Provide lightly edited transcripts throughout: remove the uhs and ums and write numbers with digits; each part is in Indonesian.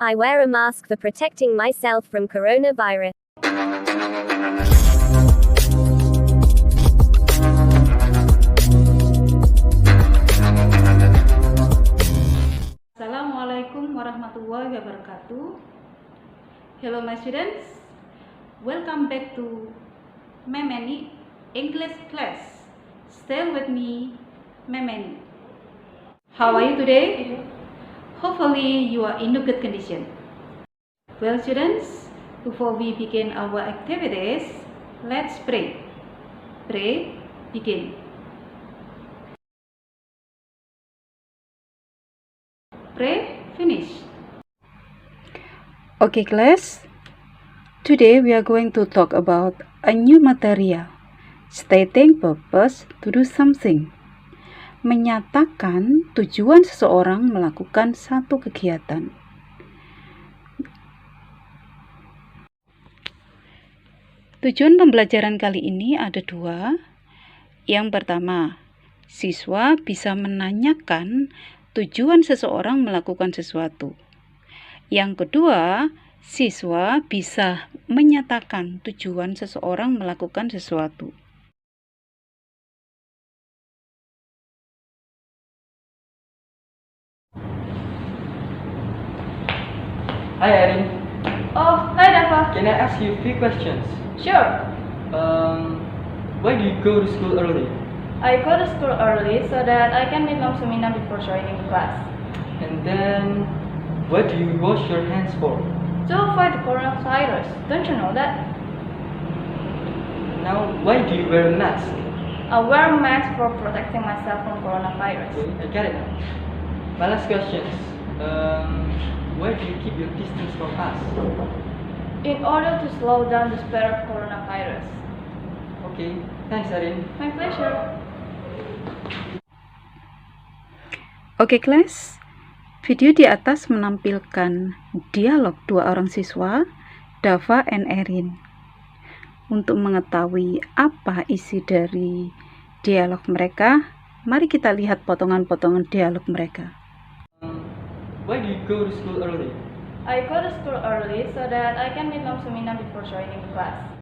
I wear a mask for protecting myself from coronavirus. Assalamualaikum warahmatullahi wabarakatuh. Hello my students, welcome back to Memeni English class. Stay with me, Memeni. How are you today? Hopefully you are in a good condition. Well students, before we begin our activities, let's pray. Pray, begin. Pray, finish. Okay class, today we are going to talk about a new material, stating purpose to do something. Menyatakan tujuan seseorang melakukan satu kegiatan. Tujuan pembelajaran kali ini ada dua. Yang pertama, siswa bisa menanyakan tujuan seseorang melakukan sesuatu. Yang kedua, siswa bisa menyatakan tujuan seseorang melakukan sesuatu. Hi Erin, Oh, hi Dava. can I ask you a few questions? Sure. Why do you go to school early? I go to school early so that I can meet Mom Sumina before joining class. And then, what do you wash your hands for? To fight the coronavirus. Don't you know that? Now, why do you wear a mask? I wear a mask for protecting myself from coronavirus. Okay, I get it now. My last question is, why do you keep your distance from us? In order to slow down the spread of coronavirus. Okay, thanks Erin. My pleasure. Oke kelas, video di atas menampilkan dialog dua orang siswa, Dava and Erin. Untuk mengetahui apa isi dari dialog mereka, mari kita lihat potongan-potongan dialog mereka. Why do you go to school early? I go to school early so that I can meet Mom Sumina before joining class.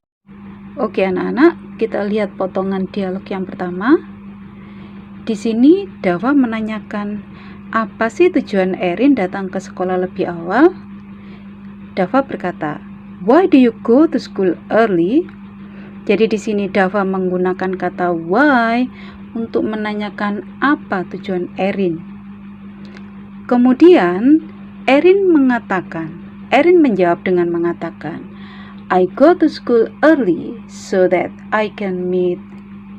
Oke anak-anak, kita lihat potongan dialog yang pertama. Di sini Dava menanyakan, apa sih tujuan Erin datang ke sekolah lebih awal? Dava berkata, why do you go to school early? Jadi di sini Dava menggunakan kata why untuk menanyakan apa tujuan Erin. Kemudian Erin menjawab dengan mengatakan, I go to school early so that I can meet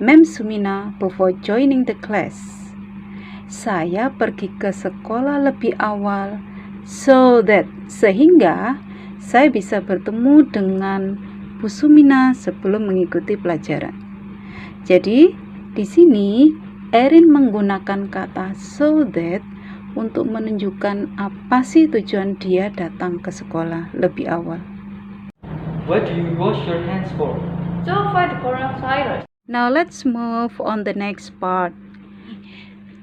Ma'am Sumina before joining the class. Saya pergi ke sekolah lebih awal sehingga saya bisa bertemu dengan Bu Sumina sebelum mengikuti pelajaran. Jadi di sini Erin menggunakan kata so that untuk menunjukkan apa sih tujuan dia datang ke sekolah lebih awal. What do you wash your hands for? To fight the coronavirus. Now let's move on the next part.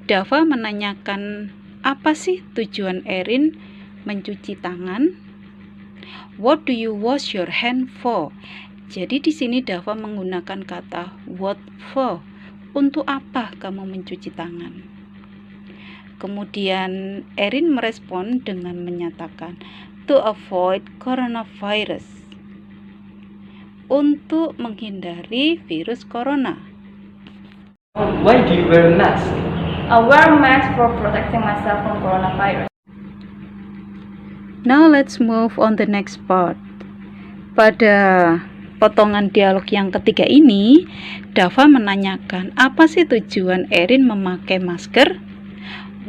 Dava menanyakan apa sih tujuan Erin mencuci tangan? What do you wash your hand for? Jadi di sini Dava menggunakan kata what for. Untuk apa kamu mencuci tangan? Kemudian Erin merespon dengan menyatakan to avoid coronavirus. Untuk menghindari virus corona. Why do you wear a mask? I wear a mask for protecting myself from coronavirus. Now let's move on the next part. Pada potongan dialog yang ketiga ini, Dava menanyakan apa sih tujuan Erin memakai masker?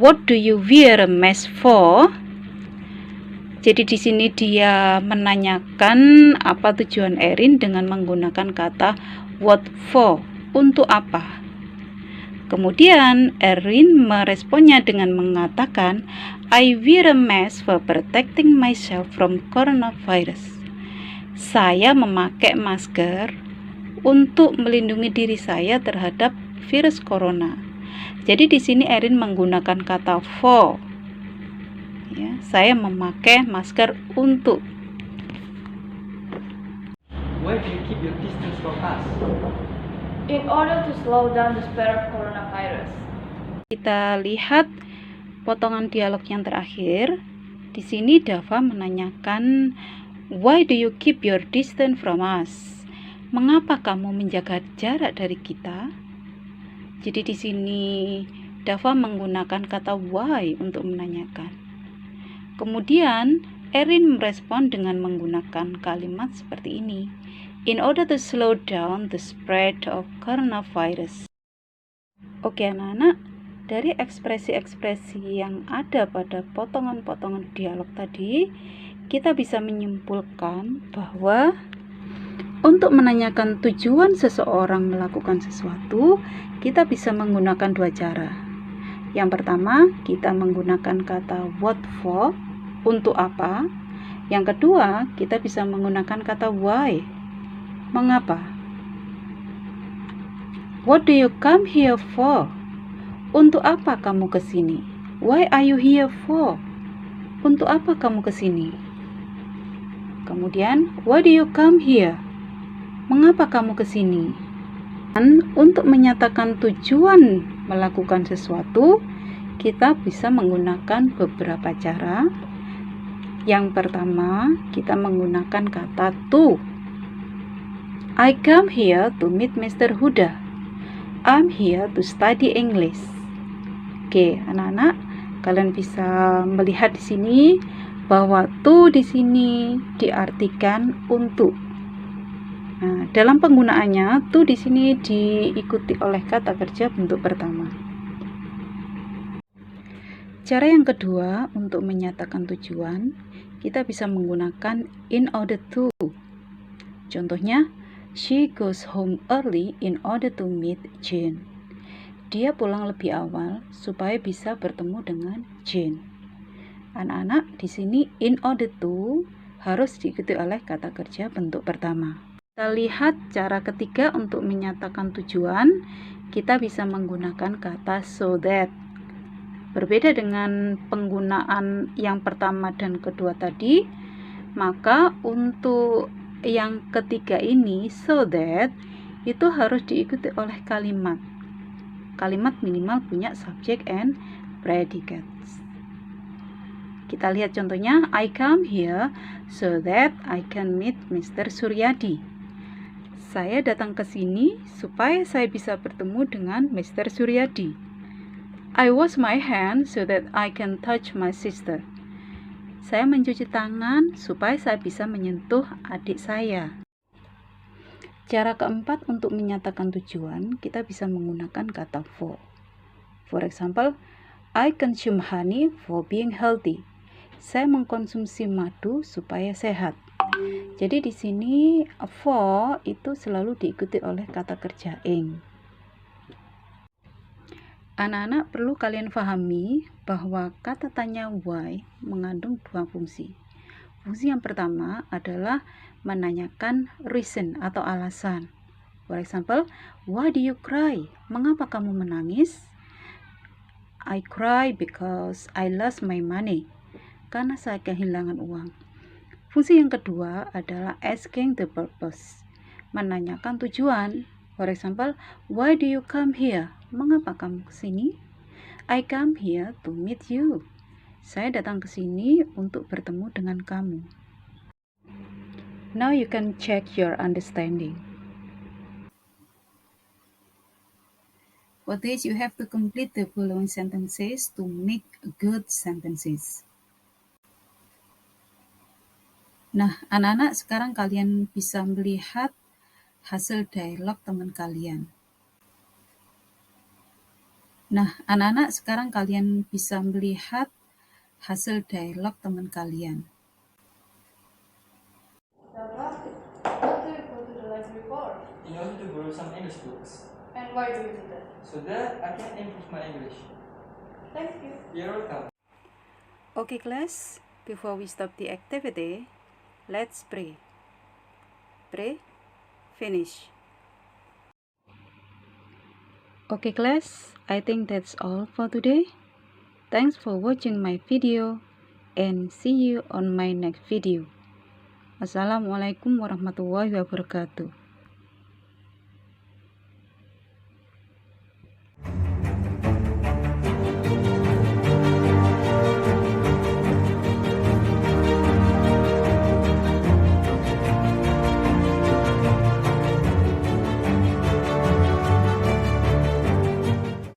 What do you wear a mask for? Jadi di sini dia menanyakan apa tujuan Erin dengan menggunakan kata what for, untuk apa. Kemudian Erin meresponnya dengan mengatakan I wear a mask for protecting myself from coronavirus. Saya memakai masker untuk melindungi diri saya terhadap virus corona. Jadi di sini Erin menggunakan kata for. Ya, saya memakai masker untuk. Why do you keep your distance from us? In order to slow down the spread of coronavirus. Kita lihat potongan dialog yang terakhir. Di sini Dava menanyakan, why do you keep your distance from us? Mengapa kamu menjaga jarak dari kita? Jadi di sini Dava menggunakan kata why untuk menanyakan. Kemudian Erin merespon dengan menggunakan kalimat seperti ini. In order to slow down the spread of coronavirus. Oke anak-anak, dari ekspresi-ekspresi yang ada pada potongan-potongan dialog tadi, kita bisa menyimpulkan bahwa untuk menanyakan tujuan seseorang melakukan sesuatu, kita bisa menggunakan dua cara. Yang pertama, kita menggunakan kata what for, untuk apa. Yang kedua, kita bisa menggunakan kata why, mengapa. What do you come here for? Untuk apa kamu ke sini? Why are you here for? Untuk apa kamu ke sini? Kemudian, why do you come here? Mengapa kamu ke sini? Dan untuk menyatakan tujuan melakukan sesuatu, kita bisa menggunakan beberapa cara. Yang pertama, kita menggunakan kata to. I come here to meet Mr. Huda. I'm here to study English. Oke, anak-anak, kalian bisa melihat di sini bahwa to di sini diartikan untuk. Nah, dalam penggunaannya to di sini diikuti oleh kata kerja bentuk pertama. Cara yang kedua untuk menyatakan tujuan, kita bisa menggunakan in order to. Contohnya, she goes home early in order to meet Jane. Dia pulang lebih awal supaya bisa bertemu dengan Jane. Anak-anak, di sini in order to harus diikuti oleh kata kerja bentuk pertama. Kita lihat cara ketiga untuk menyatakan tujuan, kita bisa menggunakan kata so that. Berbeda dengan penggunaan yang pertama dan kedua tadi, maka untuk yang ketiga ini, so that, itu harus diikuti oleh kalimat. Kalimat minimal punya subject and predicates. Kita lihat contohnya, I come here so that I can meet Mr. Suryadi. Saya datang ke sini supaya saya bisa bertemu dengan Mr. Suryadi. I wash my hands so that I can touch my sister. Saya mencuci tangan supaya saya bisa menyentuh adik saya. Cara keempat untuk menyatakan tujuan, kita bisa menggunakan kata for. For example, I consume honey for being healthy. Saya mengkonsumsi madu supaya sehat. Jadi di sini for itu selalu diikuti oleh kata kerja ing. Anak-anak perlu kalian pahami bahwa kata tanya why mengandung dua fungsi. Fungsi yang pertama adalah menanyakan reason atau alasan. For example, why do you cry? Mengapa kamu menangis? I cry because I lost my money. Karena saya kehilangan uang. Fungsi yang kedua adalah asking the purpose. Menanyakan tujuan. For example, why do you come here? Mengapa kamu ke sini? I come here to meet you. Saya datang ke sini untuk bertemu dengan kamu. Now you can check your understanding. For this, you have to complete the following sentences to make good sentences. Nah, anak-anak, sekarang kalian bisa melihat hasil dialog teman kalian. Dava, What do you go to the library for? In order to borrow some English books, And why do you do that? so that I can improve my English. Thank you. You're welcome. Okay, class, before we stop the activity, let's pray. Pray, finish. Okay, class, I think that's all for today. Thanks for watching my video. and see you on my next video. Assalamualaikum warahmatullahi wabarakatuh.